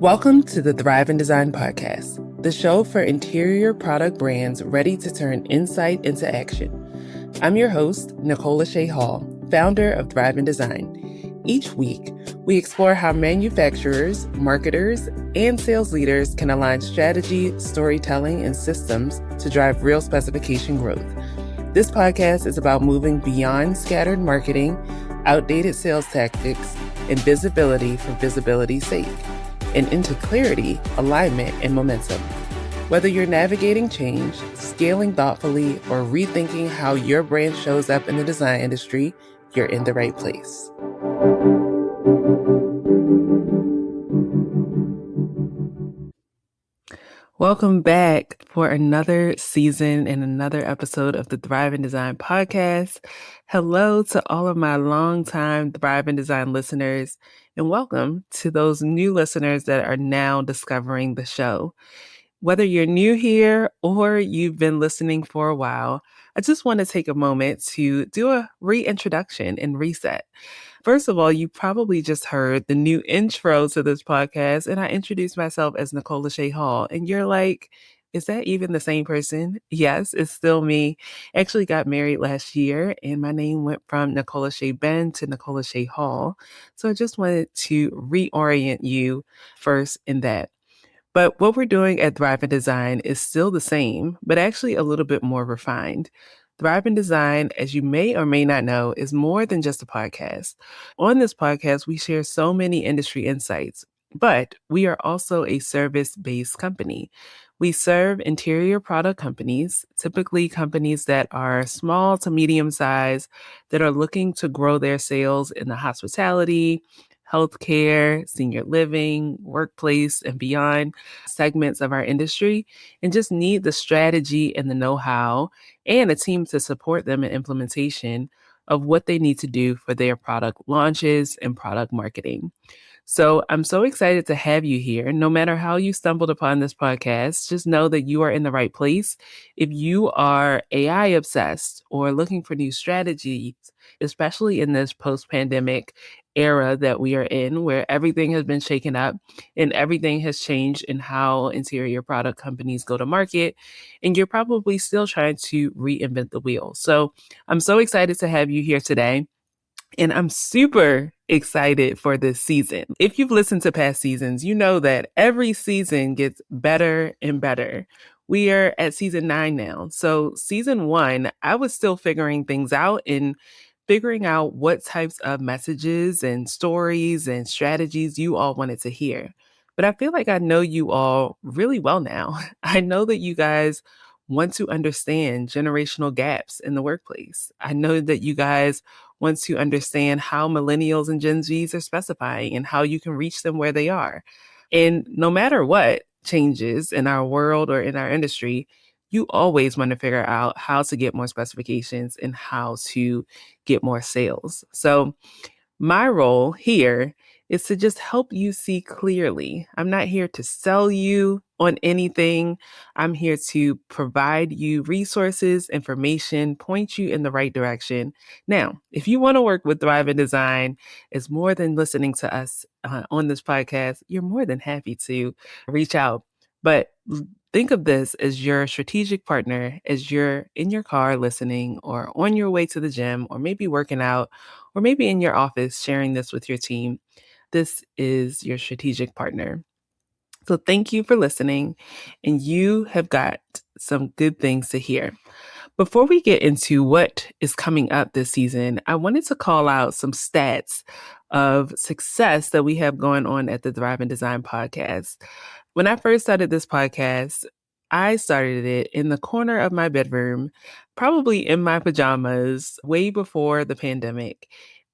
Welcome to the Thrive in Design podcast, the show for interior product brands ready to turn insight into action. I'm your host, Nicole Lashae Hall, founder of Thrive in Design. Each week, we explore how manufacturers, marketers, and sales leaders can align strategy, storytelling, and systems to drive real specification growth. This podcast is about moving beyond scattered marketing, outdated sales tactics, and visibility for visibility's sake, and into clarity, alignment, and momentum. Whether you're navigating change, scaling thoughtfully, or rethinking how your brand shows up in the design industry, you're in the right place. Welcome back for another season and another episode of the Thrive in Design podcast. Hello to all of my longtime Thrive in Design listeners, and welcome to those new listeners that are now discovering the show. Whether you're new here or you've been listening for a while, I just want to take a moment to do a reintroduction and reset. First of all, you probably just heard the new intro to this podcast, and I introduced myself as Nicole Lashae Hall. And you're like, is that even the same person? Yes, it's still me. Actually got married last year, and my name went from Nicole Lashae Ben to Nicole Lashae Hall. So I just wanted to reorient you first in that. But what we're doing at Thrive in Design is still the same, but actually a little bit more refined. Thrive in Design, as you may or may not know, is more than just a podcast. On this podcast, we share so many industry insights, but we are also a service-based company. We serve interior product companies, typically companies that are small to medium size, that are looking to grow their sales in the hospitality, healthcare, senior living, workplace, and beyond segments of our industry, and just need the strategy and the know-how and a team to support them in implementation of what they need to do for their product launches and product marketing. So I'm so excited to have you here. No matter how you stumbled upon this podcast, just know that you are in the right place. If you are AI obsessed or looking for new strategies, especially in this post-pandemic era that we are in, where everything has been shaken up and everything has changed in how interior product companies go to market, and you're probably still trying to reinvent the wheel. So I'm so excited to have you here today. And I'm super excited for this season. If you've listened to past seasons, you know that every season gets better and better. We are at season 9 now. So season 1, I was still figuring things out and figuring out what types of messages and stories and strategies you all wanted to hear. But I feel like I know you all really well now. I know that you guys want to understand generational gaps in the workplace. I know that you guys want to understand how millennials and Gen Zs are specifying and how you can reach them where they are. And no matter what changes in our world or in our industry, you always want to figure out how to get more specifications and how to get more sales. So my role here is to just help you see clearly. I'm not here to sell you on anything. I'm here to provide you resources, information, point you in the right direction. Now, if you want to work with Thrive in Design, it's more than listening to us on this podcast. You're more than happy to reach out. But think of this as your strategic partner as you're in your car listening or on your way to the gym or maybe working out or maybe in your office sharing this with your team. This is your strategic partner. So thank you for listening, and you have got some good things to hear. Before we get into what is coming up this season, I wanted to call out some stats of success that we have going on at the Thrive in Design podcast. When I first started this podcast, I started it in the corner of my bedroom, probably in my pajamas, way before the pandemic.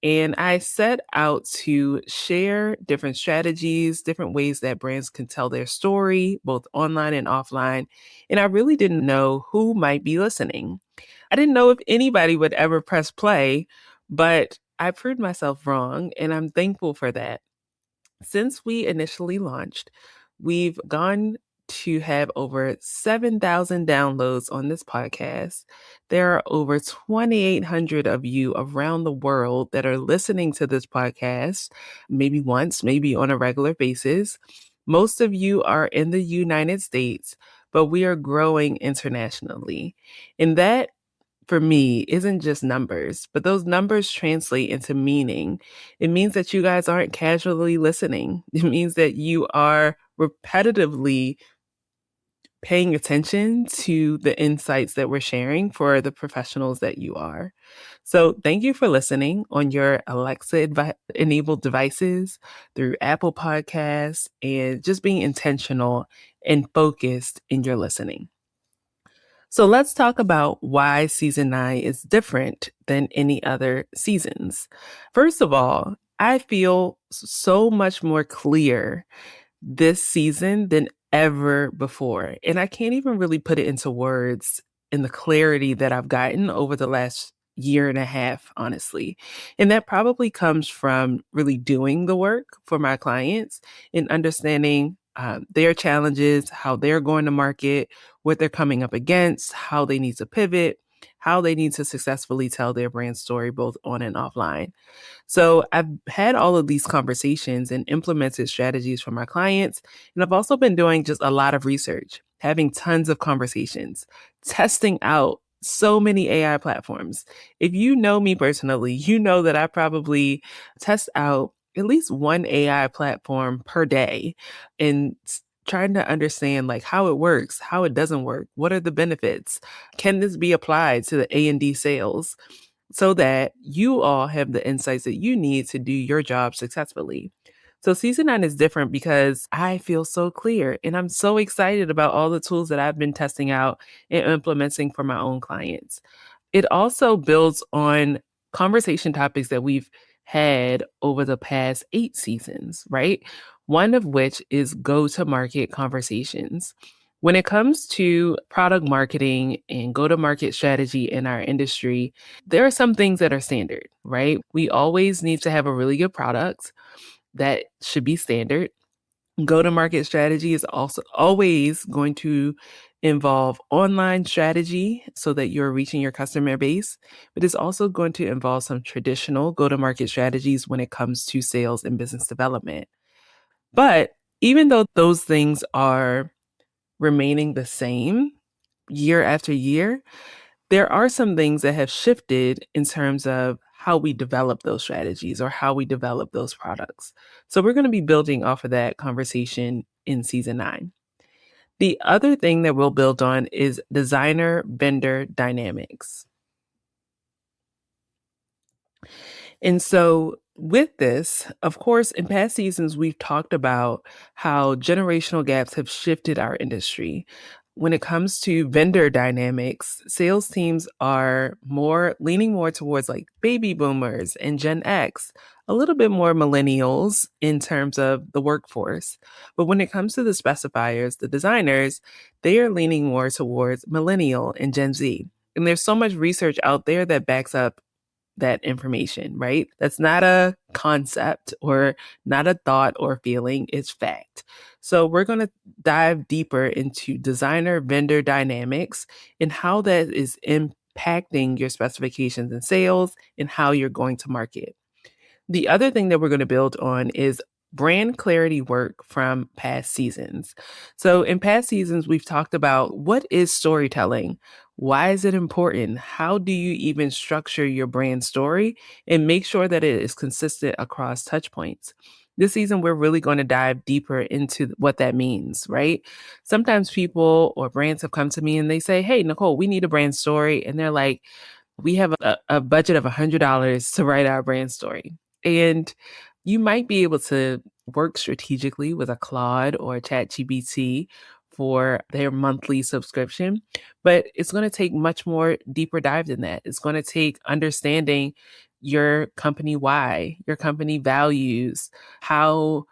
And I set out to share different strategies, different ways that brands can tell their story, both online and offline. And I really didn't know who might be listening. I didn't know if anybody would ever press play, but I proved myself wrong, and I'm thankful for that. Since we initially launched, we've gone to have over 7,000 downloads on this podcast. There are over 2,800 of you around the world that are listening to this podcast, maybe once, maybe on a regular basis. Most of you are in the United States, but we are growing internationally. And that, for me, isn't just numbers, but those numbers translate into meaning. It means that you guys aren't casually listening. It means that you are repetitively paying attention to the insights that we're sharing for the professionals that you are. So, thank you for listening on your Alexa enabled devices, through Apple Podcasts, and just being intentional and focused in your listening. So, let's talk about why season 9 is different than any other seasons. First of all, I feel so much more clear this season than ever before. And I can't even really put it into words in the clarity that I've gotten over the last year and a half, honestly. And that probably comes from really doing the work for my clients and understanding their challenges, how they're going to market, what they're coming up against, how they need to pivot, how they need to successfully tell their brand story both on and offline. So I've had all of these conversations and implemented strategies for my clients. And I've also been doing just a lot of research, having tons of conversations, testing out so many AI platforms. If you know me personally, you know that I probably test out at least one AI platform per day and trying to understand like how it works, how it doesn't work, what are the benefits, can this be applied to the A&D sales, so that you all have the insights that you need to do your job successfully. So season 9 is different because I feel so clear and I'm so excited about all the tools that I've been testing out and implementing for my own clients. It also builds on conversation topics that we've had over the past 8 seasons, right? One of which is go to market conversations. When it comes to product marketing and go to market strategy in our industry, there are some things that are standard, right? We always need to have a really good product that should be standard. Go to market strategy is also always going to involve online strategy so that you're reaching your customer base, but it's also going to involve some traditional go to market strategies when it comes to sales and business development. But even though those things are remaining the same year after year, there are some things that have shifted in terms of how we develop those strategies or how we develop those products. So we're going to be building off of that conversation in season 9. The other thing that we'll build on is designer vendor dynamics. And so, with this, of course, in past seasons, we've talked about how generational gaps have shifted our industry. When it comes to vendor dynamics, sales teams are more leaning more towards like baby boomers and Gen X, a little bit more millennials in terms of the workforce. But when it comes to the specifiers, the designers, they are leaning more towards millennial and Gen Z. And there's so much research out there that backs up that information, right? That's not a concept or not a thought or feeling, it's fact. So we're going to dive deeper into designer vendor dynamics and how that is impacting your specifications and sales and how you're going to market. The other thing that we're going to build on is brand clarity work from past seasons. So, in past seasons, we've talked about what is storytelling? Why is it important? How do you even structure your brand story and make sure that it is consistent across touch points? This season, we're really going to dive deeper into what that means, right? Sometimes people or brands have come to me and they say, "Hey, Nicole, we need a brand story." And they're like, we have a budget of $100 to write our brand story. And you might be able to work strategically with a Claude or a ChatGPT for their monthly subscription, but it's going to take much more deeper dive than that. It's going to take understanding your company why, your company values, how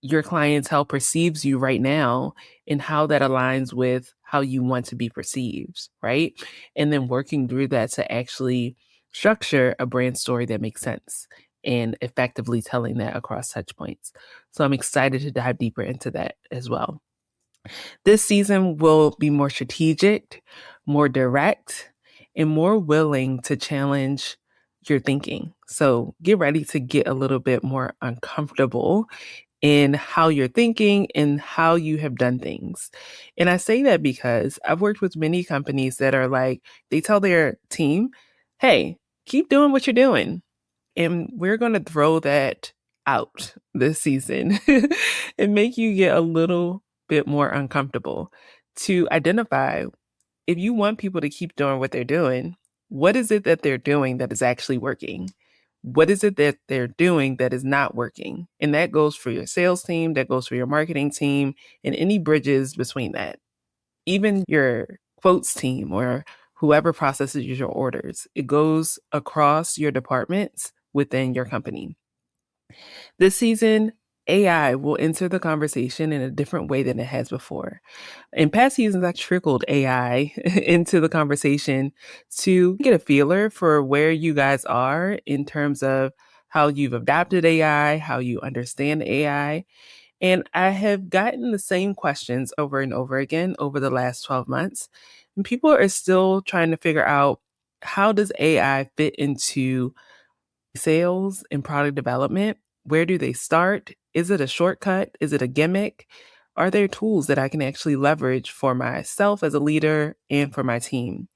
your clientele perceives you right now and how that aligns with how you want to be perceived, right? And then working through that to actually structure a brand story that makes sense and effectively telling that across touch points. So I'm excited to dive deeper into that as well. This season will be more strategic, more direct, and more willing to challenge your thinking. So get ready to get a little bit more uncomfortable in how you're thinking and how you have done things. And I say that because I've worked with many companies that are like, they tell their team, hey, keep doing what you're doing. And we're going to throw that out this season and make you get a little bit more uncomfortable to identify if you want people to keep doing what they're doing, what is it that they're doing that is actually working? What is it that they're doing that is not working? And that goes for your sales team, that goes for your marketing team, and any bridges between that. Even your quotes team or whoever processes your orders, it goes across your departments within your company. This season, AI will enter the conversation in a different way than it has before. In past seasons, I trickled AI into the conversation to get a feeler for where you guys are in terms of how you've adopted AI, how you understand AI. And I have gotten the same questions over and over again over the last 12 months. And people are still trying to figure out, how does AI fit into sales and product development? Where do they start? Is it a shortcut? Is it a gimmick? Are there tools that I can actually leverage for myself as a leader and for my team?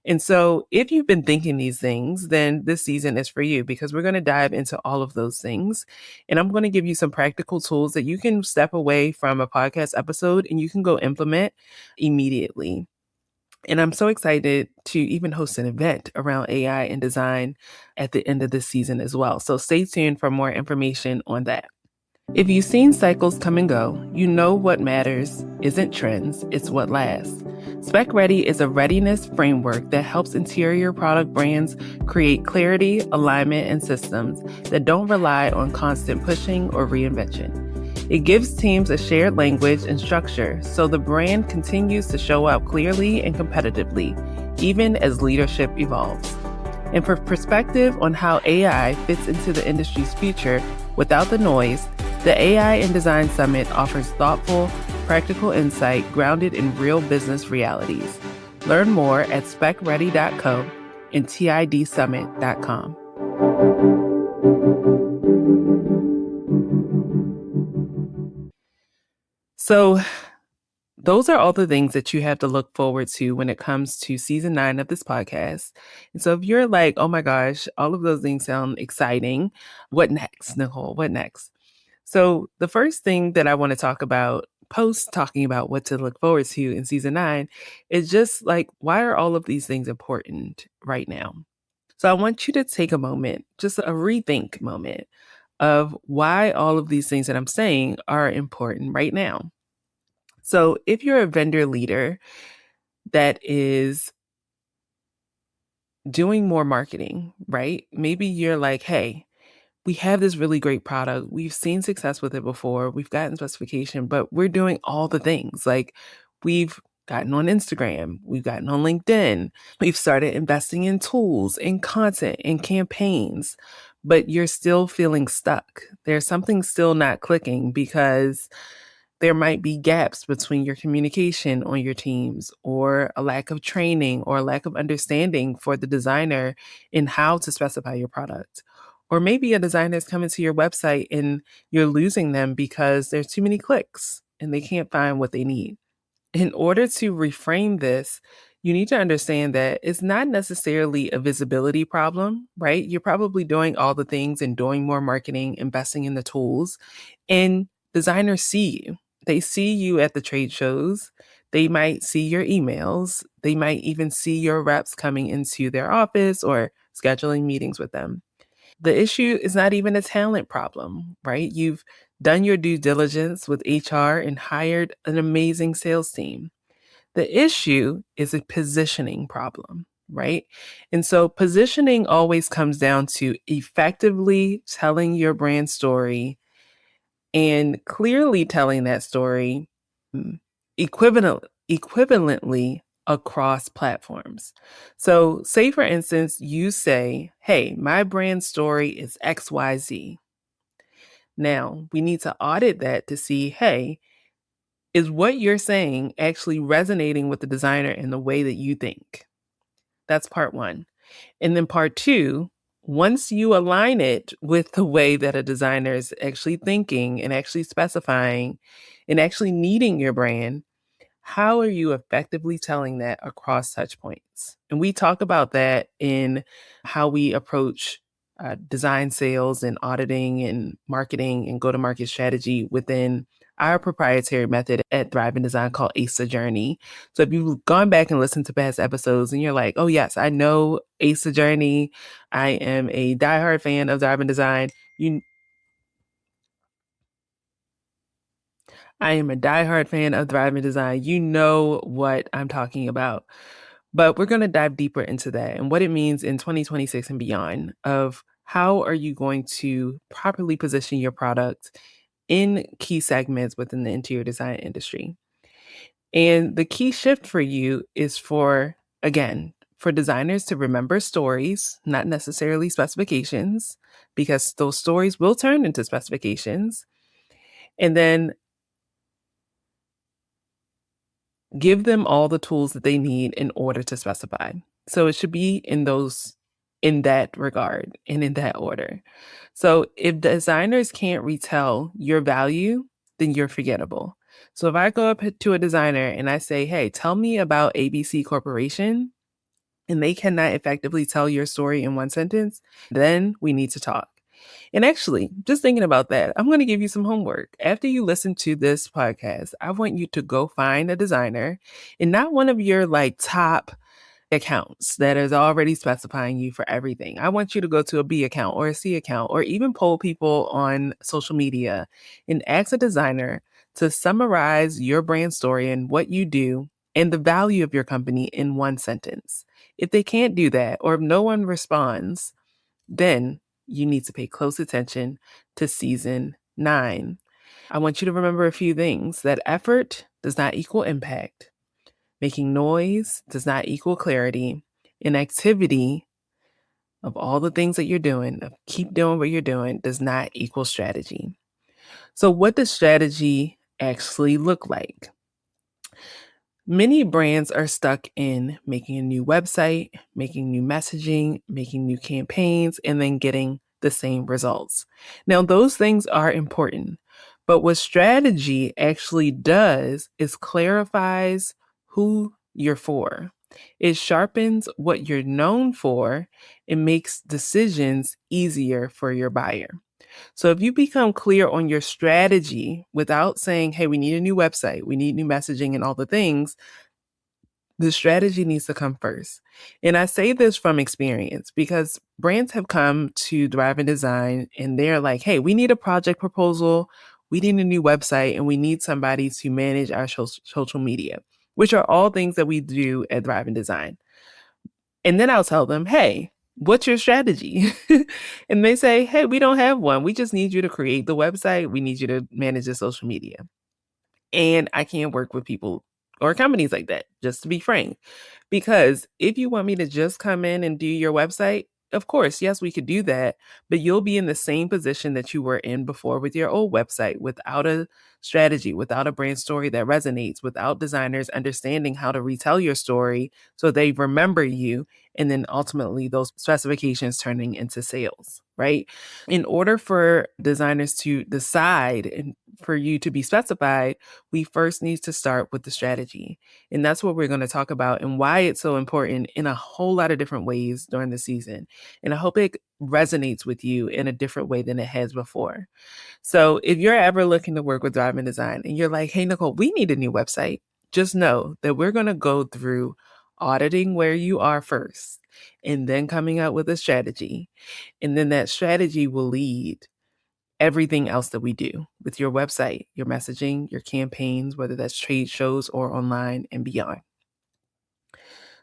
And so, if you've been thinking these things, then this season is for you, because we're going to dive into all of those things. And I'm going to give you some practical tools that you can step away from a podcast episode and you can go implement immediately. And I'm so excited to even host an event around AI and design at the end of this season as well. So stay tuned for more information on that. If you've seen cycles come and go, you know what matters isn't trends, it's what lasts. Spec Ready is a readiness framework that helps interior product brands create clarity, alignment, and systems that don't rely on constant pushing or reinvention. It gives teams a shared language and structure so the brand continues to show up clearly and competitively, even as leadership evolves. And for perspective on how AI fits into the industry's future without the noise, the AI in Design Summit offers thoughtful, practical insight grounded in real business realities. Learn more at specready.co and tidsummit.com. So, those are all the things that you have to look forward to when it comes to season 9 of this podcast. And so if you're like, oh my gosh, all of those things sound exciting, what next, Nicole? What next? So the first thing that I want to talk about, post talking about what to look forward to in season 9, is just like, why are all of these things important right now? So I want you to take a moment, just a rethink moment of why all of these things that I'm saying are important right now. So if you're a vendor leader that is doing more marketing, right? Maybe you're like, hey, we have this really great product. We've seen success with it before. We've gotten specification, but we're doing all the things. Like, we've gotten on Instagram, we've gotten on LinkedIn, we've started investing in tools, in content, in campaigns, but you're still feeling stuck. There's something still not clicking because there might be gaps between your communication on your teams, or a lack of training or a lack of understanding for the designer in how to specify your product. Or maybe a designer is coming to your website and you're losing them because there's too many clicks and they can't find what they need. In order to reframe this, you need to understand that it's not necessarily a visibility problem, right? You're probably doing all the things and doing more marketing, investing in the tools, and designers see you. They see you at the trade shows. They might see your emails. They might even see your reps coming into their office or scheduling meetings with them. The issue is not even a talent problem, right? You've done your due diligence with HR and hired an amazing sales team. The issue is a positioning problem, right? And so positioning always comes down to effectively telling your brand story and clearly telling that story mm, equivalently across platforms. So, say for instance, you say, hey, my brand story is XYZ. Now, we need to audit that to see, hey, is what you're saying actually resonating with the designer in the way that you think? That's part one. And then part two, Once you align it with the way that a designer is actually thinking and actually specifying and actually needing your brand, how are you effectively telling that across touch points? And we talk about that in how we approach design sales and auditing and marketing and go to market strategy within our proprietary method at Thrive and Design called ACE Journey. So if you've gone back and listened to past episodes and you're like, oh, yes, I know ACE Journey, I am a diehard fan of Thrive and Design. You I am a diehard fan of Thrive and Design. You know what I'm talking about. But we're going to dive deeper into that and what it means in 2026 and beyond of how are you going to properly position your product in key segments within the interior design industry. And the key shift for you is again, for designers to remember stories, not necessarily specifications, because those stories will turn into specifications. And then give them all the tools that they need in order to specify. So it should be in that regard and in that order. So if designers can't retell your value, then you're forgettable. So if I go up to a designer and I say, hey, tell me about ABC Corporation, and they cannot effectively tell your story in one sentence, then we need to talk. And actually, just thinking about that, I'm going to give you some homework. After you listen to this podcast, I want you to go find a designer and not one of your like top accounts that is already specifying you for everything. I want you to go to a B account or a C account or even poll people on social media and ask a designer to summarize your brand story and what you do and the value of your company in one sentence. If they can't do that or if no one responds, then you need to pay close attention to season 9. I want you to remember a few things that effort does not equal impact. Making noise does not equal clarity. Inactivity of all the things that you're doing, of keep doing what you're doing, does not equal strategy. So, what does strategy actually look like? Many brands are stuck in making a new website, making new messaging, making new campaigns, and then getting the same results. Now, those things are important, but what strategy actually does is clarifies who you're for. It sharpens what you're known for and makes decisions easier for your buyer. So if you become clear on your strategy without saying, hey, we need a new website, we need new messaging and all the things, the strategy needs to come first. And I say this from experience because brands have come to Thrive and Design and they're like, hey, we need a project proposal, we need a new website, and we need somebody to manage our social media, which are all things that we do at Thrive and Design. And then I'll tell them, hey, what's your strategy? And they say, hey, we don't have one. We just need you to create the website. We need you to manage the social media. And I can't work with people or companies like that, just to be frank. Because if you want me to just come in and do your website, of course, yes, we could do that, but you'll be in the same position that you were in before with your old website without a strategy, without a brand story that resonates, without designers understanding how to retell your story so they remember you, and then ultimately those specifications turning into sales, right? In order for designers to decide and for you to be specified, we first need to start with the strategy. And that's what we're going to talk about and why it's so important in a whole lot of different ways during the season. And I hope it resonates with you in a different way than it has before. So if you're ever looking to work with Thrive and Design and you're like, hey, Nicole, we need a new website, just know that we're going to go through auditing where you are first and then coming up with a strategy. And then that strategy will lead everything else that we do with your website, your messaging, your campaigns, whether that's trade shows or online and beyond.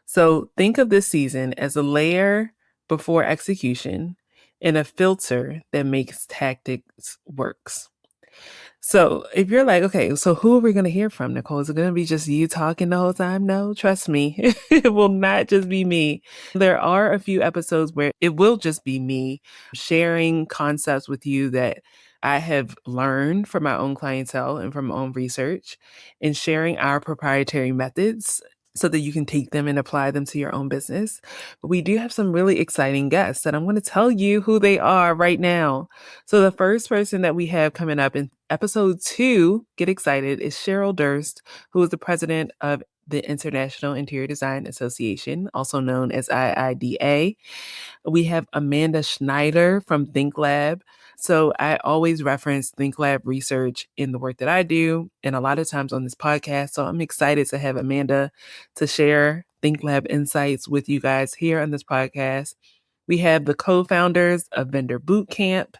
So think of this season as a layer before execution and a filter that makes tactics works. So if you're like, okay, so who are we going to hear from, Nicole? Is it going to be just you talking the whole time? No, trust me, it will not just be me. There are a few episodes where it will just be me sharing concepts with you that I have learned from my own clientele and from my own research and sharing our proprietary methods so that you can take them and apply them to your own business. But we do have some really exciting guests that I'm going to tell you who they are right now. So the first person that we have coming up in episode 2, get excited, is Cheryl Durst, who is the president of the International Interior Design Association, also known as IIDA. We have Amanda Schneider from ThinkLab. So I always reference ThinkLab research in the work that I do, and a lot of times on this podcast. So I'm excited to have Amanda to share ThinkLab insights with you guys here on this podcast. We have the co-founders of Vendor Bootcamp,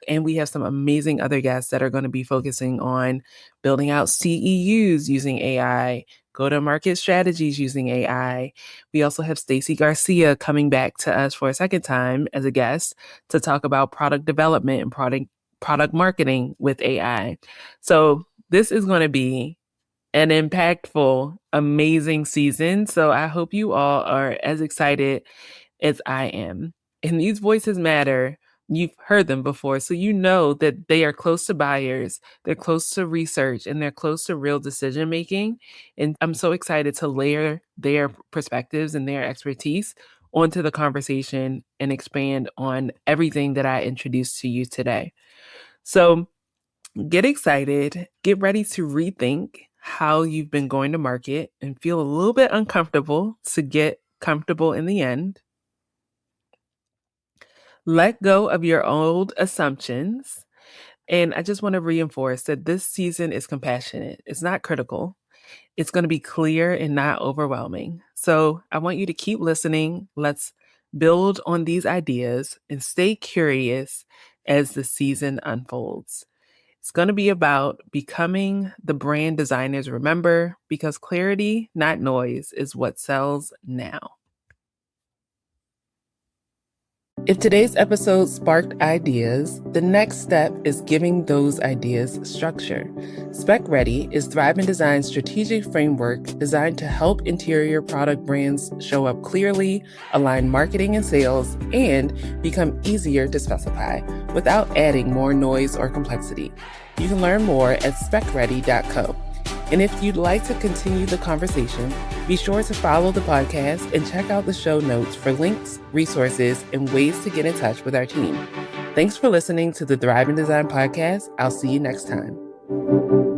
and we have some amazing other guests that are going to be focusing on building out CEUs using AI, go-to-market strategies using AI. We also have Stacey Garcia coming back to us for a second time as a guest to talk about product development and product marketing with AI. So this is going to be an impactful, amazing season. So I hope you all are as excited as I am. And these voices matter. You've heard them before, so you know that they are close to buyers, they're close to research, and they're close to real decision making. And I'm so excited to layer their perspectives and their expertise onto the conversation and expand on everything that I introduced to you today. So get excited, get ready to rethink how you've been going to market and feel a little bit uncomfortable to get comfortable in the end. Let go of your old assumptions. And I just want to reinforce that this season is compassionate. It's not critical. It's going to be clear and not overwhelming. So I want you to keep listening. Let's build on these ideas and stay curious as the season unfolds. It's going to be about becoming the brand designers remember, because clarity, not noise, is what sells now. If today's episode sparked ideas, the next step is giving those ideas structure. Spec Ready is Thrive and Design's strategic framework designed to help interior product brands show up clearly, align marketing and sales, and become easier to specify without adding more noise or complexity. You can learn more at specready.co. And if you'd like to continue the conversation, be sure to follow the podcast and check out the show notes for links, resources, and ways to get in touch with our team. Thanks for listening to the Thrive and Design podcast. I'll see you next time.